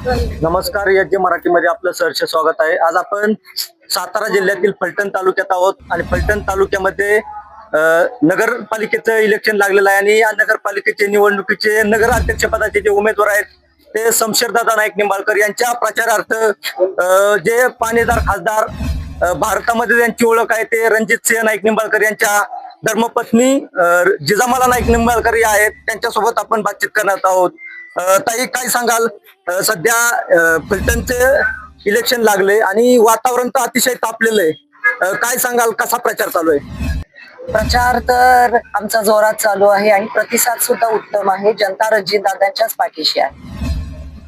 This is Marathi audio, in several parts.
नमस्कार, जे मराठीमध्ये आपलं सहर्ष स्वागत आहे. आज आपण सातारा जिल्ह्यातील फलटण तालुक्यात आहोत आणि फलटण तालुक्यामध्ये नगरपालिकेचं इलेक्शन लागलेलं आहे आणि या नगरपालिकेचे निवडणुकीचे नगर अध्यक्षपदाचे जे उमेदवार आहेत ते शमशेरदादा नाईक निंबाळकर यांच्या प्रचारार्थ जे पाणीदार खासदार भारतामध्ये त्यांची ओळख आहे ते रणजित सिंह नाईक निंबाळकर यांच्या धर्मपत्नी जिजामाला नाईक निंबाळकर या आहेत. त्यांच्यासोबत आपण बातचीत करणार आहोत. ताई, काय सांगाल? सध्या फलटणचे इलेक्शन लागले आणि वातावरण तर अतिशय तापलेलं आहे. काय सांगाल, कसा प्रचार चालू आहे? प्रचार तर आमचा जोरात चालू आहे आणि प्रतिसाद सुद्धा उत्तम आहे. जनता रणजितदादांच्याच पाठीशी आहे.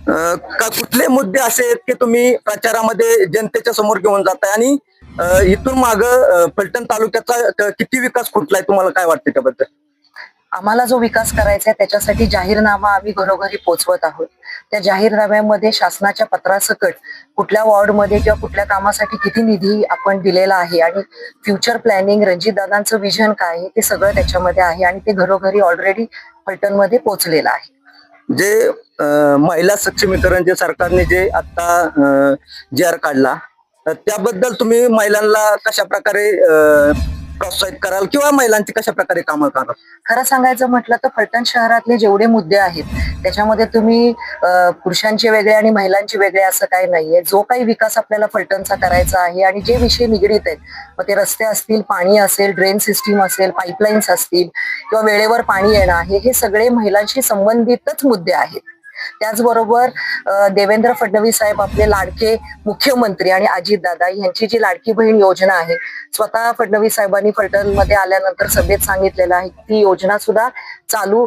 कुठले मुद्दे असे आहेत की तुम्ही प्रचारामध्ये जनतेच्या समोर घेऊन जाताय आणि इथून माग फलटण तालुक्याचा किती विकास कुठला आहे, तुम्हाला काय वाटतं त्याबद्दल? आम्हाला जो विकास करायचा आहे त्याच्यासाठी जाहीरनामा आम्ही घरोघरी पोहोचवत आहोत. त्या जाहीरनाम्यामध्ये शासनाच्या पत्रासकट कुठल्या वॉर्डमध्ये किंवा कुठल्या कामासाठी किती निधी आपण दिलेला आहे आणि फ्युचर प्लॅनिंग रणजितदादांचं विजन काय आहे ते सगळं त्याच्यामध्ये आहे आणि ते घरोघरी ऑलरेडी फलटणमध्ये पोहोचलेलं आहे. जे महिला सक्षमीकरण जे सरकारने जे आता जी.आर काढला, त्याबद्दल तुम्ही महिलांना कशा प्रकारे प्रोत्साहित कराल किंवा महिलांची कशा प्रकारे कामं कराल? खरं सांगायचं म्हटलं तर फलटण शहरातले जेवढे मुद्दे आहेत त्याच्यामध्ये तुम्ही पुरुषांचे वेगळे आणि महिलांचे वेगळे असं काही नाहीये. जो काही विकास आपल्याला फलटणचा करायचा आहे आणि जे विषय निगडीत आहेत, मग ते रस्ते असतील, पाणी असेल, ड्रेन सिस्टीम असेल, पाईपलाईन्स असतील किंवा वेळेवर पाणी येणं आहे, हे सगळे महिलांशी संबंधितच मुद्दे आहेत. त्याचबरोबर देवेंद्र फडणवीस साहेब आपले लाडके मुख्यमंत्री आणि अजितदादा यांची जी लाडकी बहीण योजना आहे, स्वतः फडणवीस साहेबांनी फलटणमध्ये आल्यानंतर सभेत सांगितलेलं आहे ती योजना सुद्धा चालू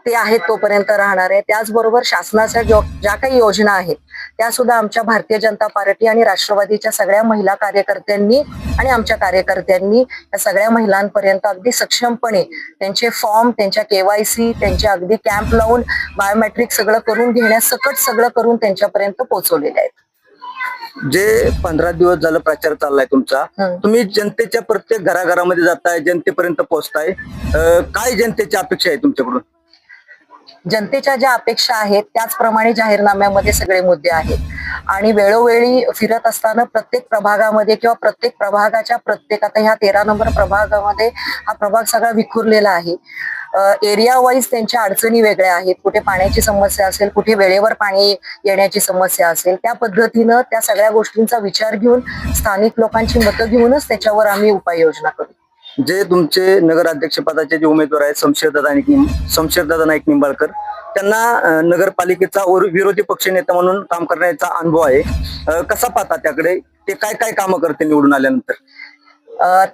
ते आहेत तोपर्यंत राहणार आहे. त्याचबरोबर शासनाच्या ज्या काही योजना आहेत त्या सुद्धा आमच्या भारतीय जनता पार्टी आणि राष्ट्रवादीच्या सगळ्या महिला कार्यकर्त्यांनी आणि आमच्या कार्यकर्त्यांनी या सगळ्या महिलांपर्यंत अगदी सक्षमपणे त्यांचे फॉर्म, त्यांच्या KYC, त्यांचे अगदी कॅम्प लावून बायोमेट्रिक सगळं करून घेण्यासकट सगळं करून त्यांच्यापर्यंत पोहोचवलेले आहेत. जे 15 दिवस झालं प्रचार चाललाय तुमचा, तुम्ही जनतेच्या प्रत्येक घराघरामध्ये जाताय, जनतेपर्यंत पोहोचताय, काय जनतेची अपेक्षा आहे तुमच्याकडून? जनतेच्या ज्या अपेक्षा आहेत त्याचप्रमाणे जाहीरनाम्यामध्ये सगळे मुद्दे आहेत आणि वेळोवेळी फिरत असताना प्रत्येक प्रभागामध्ये किंवा प्रत्येक प्रभागाच्या आता ह्या 13 नंबर प्रभागामध्ये हा प्रभाग सगळा विखुरलेला आहे. एरिया वाईज त्यांच्या अडचणी वेगळ्या आहेत. कुठे पाण्याची समस्या असेल, कुठे वेळेवर पाणी येण्याची समस्या असेल, त्या पद्धतीनं त्या सगळ्या गोष्टींचा विचार घेऊन स्थानिक लोकांची मतं घेऊनच त्याच्यावर आम्ही उपाययोजना करू. जे तुमचे नगराध्यक्ष पदाचे जे उमेदवार आहेत शमशेरदादा नाईक निंबाळकर, त्यांना नगरपालिकेचा विरोधी पक्ष नेता म्हणून काम करण्याचा अनुभव आहे. कसा पाहता त्याकडे? ते काय काय कामं करते निवडून आल्यानंतर?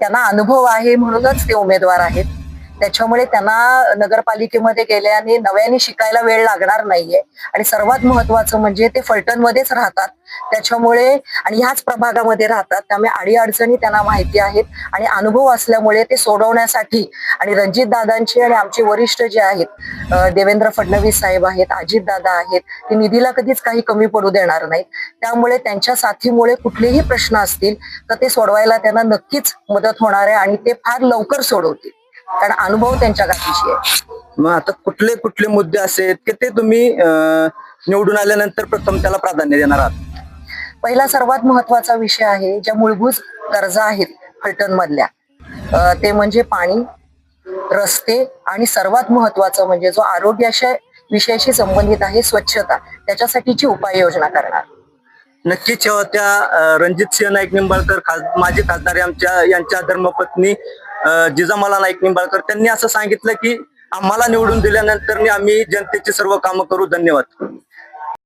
त्यांना अनुभव आहे म्हणूनच ते उमेदवार आहेत. त्याच्यामुळे त्यांना नगरपालिकेमध्ये गेल्याने नव्याने शिकायला वेळ लागणार नाहीये आणि सर्वात महत्वाचं म्हणजे ते फलटणमध्येच राहतात, त्याच्यामुळे आणि ह्याच प्रभागामध्ये राहतात, त्यामुळे अडीअडचणी त्यांना माहिती आहेत आणि अनुभव असल्यामुळे ते सोडवण्यासाठी आणि रणजितदादांचे आणि आमचे वरिष्ठ जे आहेत देवेंद्र फडणवीस साहेब आहेत, अजितदादा आहेत, ते निधीला कधीच काही कमी पडू देणार नाहीत. त्यामुळे त्यांच्या साथीमुळे कुठलेही प्रश्न असतील तर ते सोडवायला त्यांना नक्कीच मदत होणार आहे आणि ते फार लवकर सोडवतील, कारण अनुभव त्यांच्या गाठीशी आहे. मग आता कुठले कुठले मुद्दे असे की ते तुम्ही निवडून आल्यानंतर प्रथम त्याला प्राधान्य देणार आहात? पहिला सर्वात महत्वाचा विषय आहे, ज्या मूलभूत गरजा आहेत फलटण मधल्या, ते म्हणजे पाणी, रस्ते आणि सर्वात महत्वाचं म्हणजे जो आरोग्याच्या विषयाशी संबंधित आहे स्वच्छता, त्याच्यासाठीची उपाययोजना करणार. नक्कीच त्या रणजित सिंह नाईक निंबाळकर माजी खासदार यांच्या धर्मपत्नी जिजामाला नाईक निंबाळकर, त्यांनी असं सांगितलं की आम्हाला निवडून दिल्यानंतर आम्ही जनतेची सर्व कामं करू. धन्यवाद.